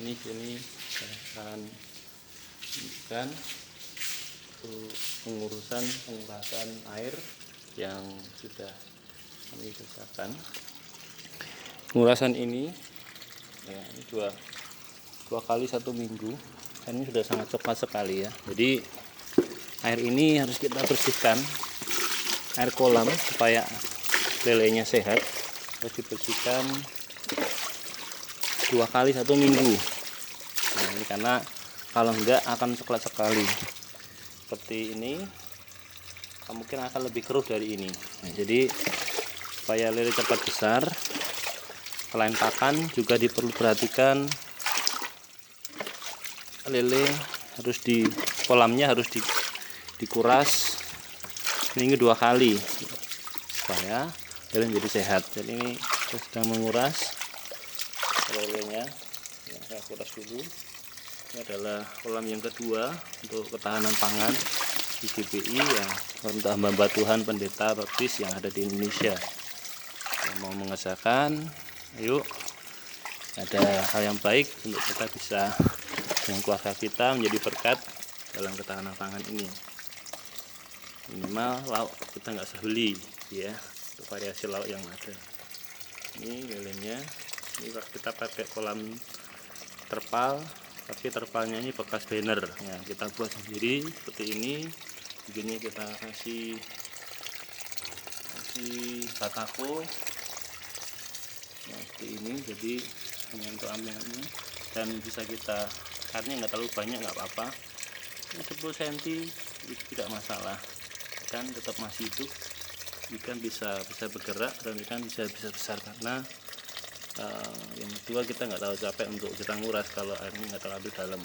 ini sini saya akan ikan pengurasan air yang sudah kami kerjakan. Pengurasan ini ya, ini dua kali 1 minggu, dan ini sudah sangat cepat sekali ya. Jadi air ini harus kita bersihkan, air kolam, supaya lelenya sehat. Harus dibersihkan 2 kali 1 minggu. Nah, ini karena kalau enggak akan coklat sekali seperti ini, mungkin akan lebih keruh dari ini. Nah, jadi supaya lele cepat besar, selain pakan juga diperlu perhatikan lele harus di kolamnya harus dikuras seminggu 2 kali supaya lele menjadi sehat. Jadi ini saya sedang menguras lelenya, yang saya kuras dulu. Ini adalah kolam yang kedua untuk ketahanan pangan di GPI ya, untuk hamba Tuhan pendeta baptis yang ada di Indonesia. Yang mau mengerjakan, ayo, ada hal yang baik untuk kita bisa dengan keluarga kita menjadi berkat dalam ketahanan pangan ini. Minimal lauk kita nggak usah beli ya, untuk variasi lauk yang ada. Ini lelenya, ini kita pakai kolam terpal, tapi terpalnya ini bekas banner ya, kita buat sendiri seperti ini. Begini kita kasih batako seperti ini, jadi untuk ambilnya, dan bisa kita, karena nggak terlalu banyak nggak apa-apa, 10 cm tidak masalah, ikan tetap masih hidup, ikan bisa bergerak, dan ikan bisa besar karena yang kedua kita nggak terlalu capek untuk kita nguras kalau airnya nggak terlalu dalam.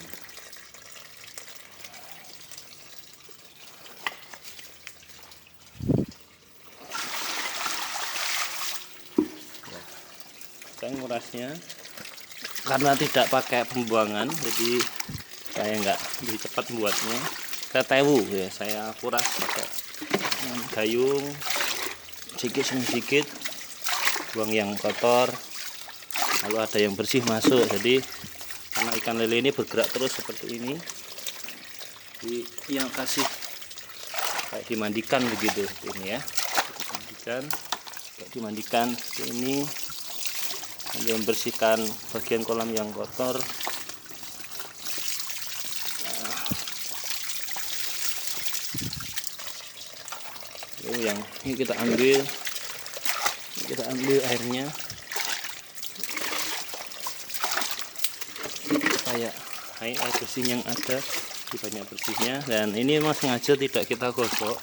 Saya ngurasnya karena tidak pakai pembuangan, jadi saya nggak lebih cepat membuatnya. Saya tewu ya, saya kuras pakai gayung sedikit, buang yang kotor, lalu ada yang bersih masuk. Jadi karena ikan lele ini bergerak terus seperti ini, jadi yang kasih kayak dimandikan begitu ini ya, dimandikan seperti ini. Kemudian membersihkan bagian kolam yang kotor. Lalu yang ini kita ambil airnya supaya air bersih yang ada di banyak bersihnya. Dan ini memang sengaja tidak kita gosok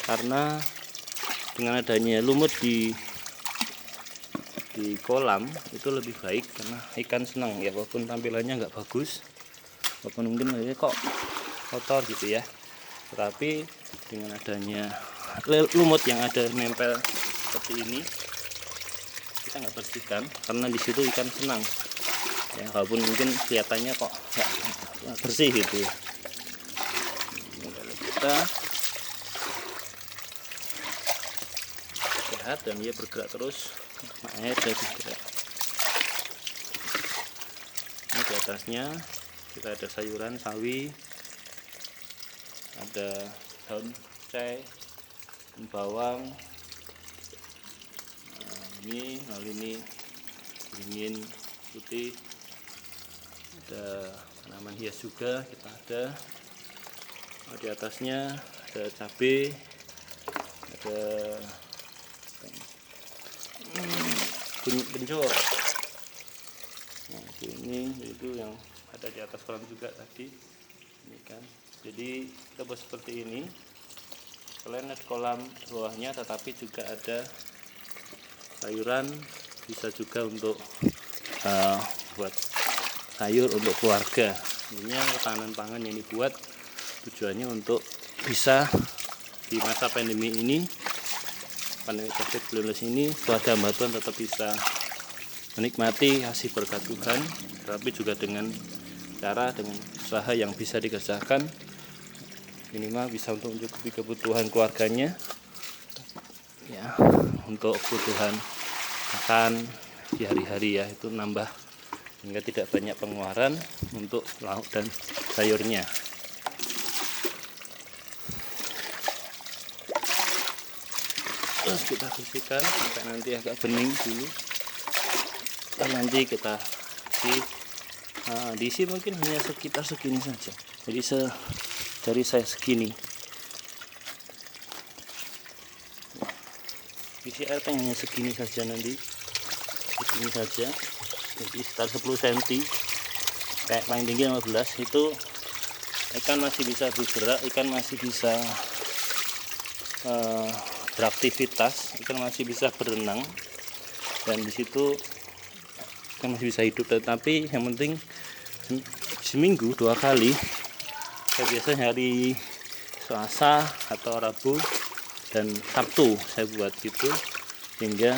karena dengan adanya lumut di kolam itu lebih baik, karena ikan senang ya, walaupun tampilannya nggak bagus, walaupun mungkin kok kotor gitu ya, tetapi dengan adanya lumut yang ada nempel seperti ini, kita nggak bersihkan karena di situ ikan senang ya, walaupun mungkin kelihatannya kok nggak bersih gitu. Kalau kita sehat dan dia bergerak terus, air jadi gerak. Ini di atasnya kita ada sayuran sawi, ada daun cai, bawang, lalu ini beringin putih, ada tanaman hias juga kita ada. Di atasnya ada cabai, ada bencur. Nah, ini itu yang ada di atas kolam juga tadi. Ini kan. Jadi kita buat seperti ini. Selain ada kolam bawahnya, tetapi juga ada sayuran, bisa juga untuk buat sayur untuk keluarga. Ini ketahanan pangan yang dibuat tujuannya untuk bisa di masa pandemi ini, pandemi COVID-19 ini, keluarga hamba Tuhan tetap bisa menikmati hasil berkat Tuhan, tapi juga dengan usaha yang bisa dikerjakan, minimal bisa untuk mencukupi kebutuhan keluarganya ya, untuk kebutuhan makan di hari-hari ya, itu nambah sehingga tidak banyak pengeluaran untuk lauk dan sayurnya. Terus kita bersihkan sampai nanti agak bening dulu, dan nanti kita diisi mungkin hanya sekitar segini saja, jadi dari saya segini, isi airnya hanya segini saja, nanti segini saja, jadi sekitar 10 cm, kayak paling tinggi 15. Itu ikan masih bisa bergerak, ikan masih bisa beraktivitas, ikan masih bisa berenang, dan disitu ikan masih bisa hidup. Tetapi yang penting seminggu 2 kali, saya biasanya hari Selasa atau Rabu dan Sabtu saya buat gitu, sehingga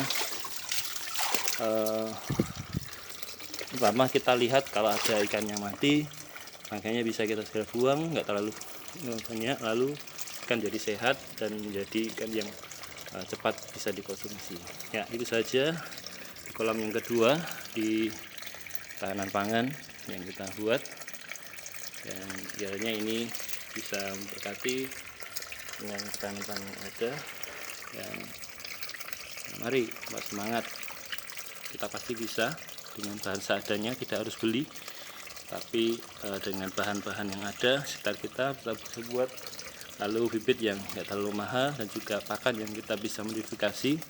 pertama kita lihat kalau ada ikan yang mati, makanya bisa kita segera buang, nggak terlalu banyak, lalu ikan jadi sehat dan menjadi ikan yang cepat bisa dikonsumsi. Ya, itu saja di kolam yang kedua di tahanan pangan yang kita buat, dan kiranya ini bisa memberkati dengan tahanan pangan yang ada. Dan mari semangat, kita pasti bisa dengan bahan seadanya, tidak harus beli, tapi dengan bahan-bahan yang ada sekitar kita bisa buat. Lalu bibit yang tidak terlalu mahal, dan juga pakan yang kita bisa modifikasi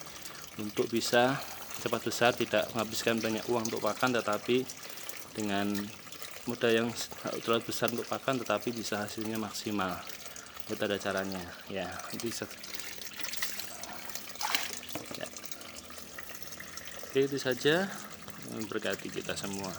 untuk bisa cepat besar, tidak menghabiskan banyak uang untuk pakan, tetapi dengan modal yang terlalu besar untuk pakan tetapi bisa hasilnya maksimal. Itu ada caranya ya, bisa ya. Oke, itu saja, memberkati kita semua.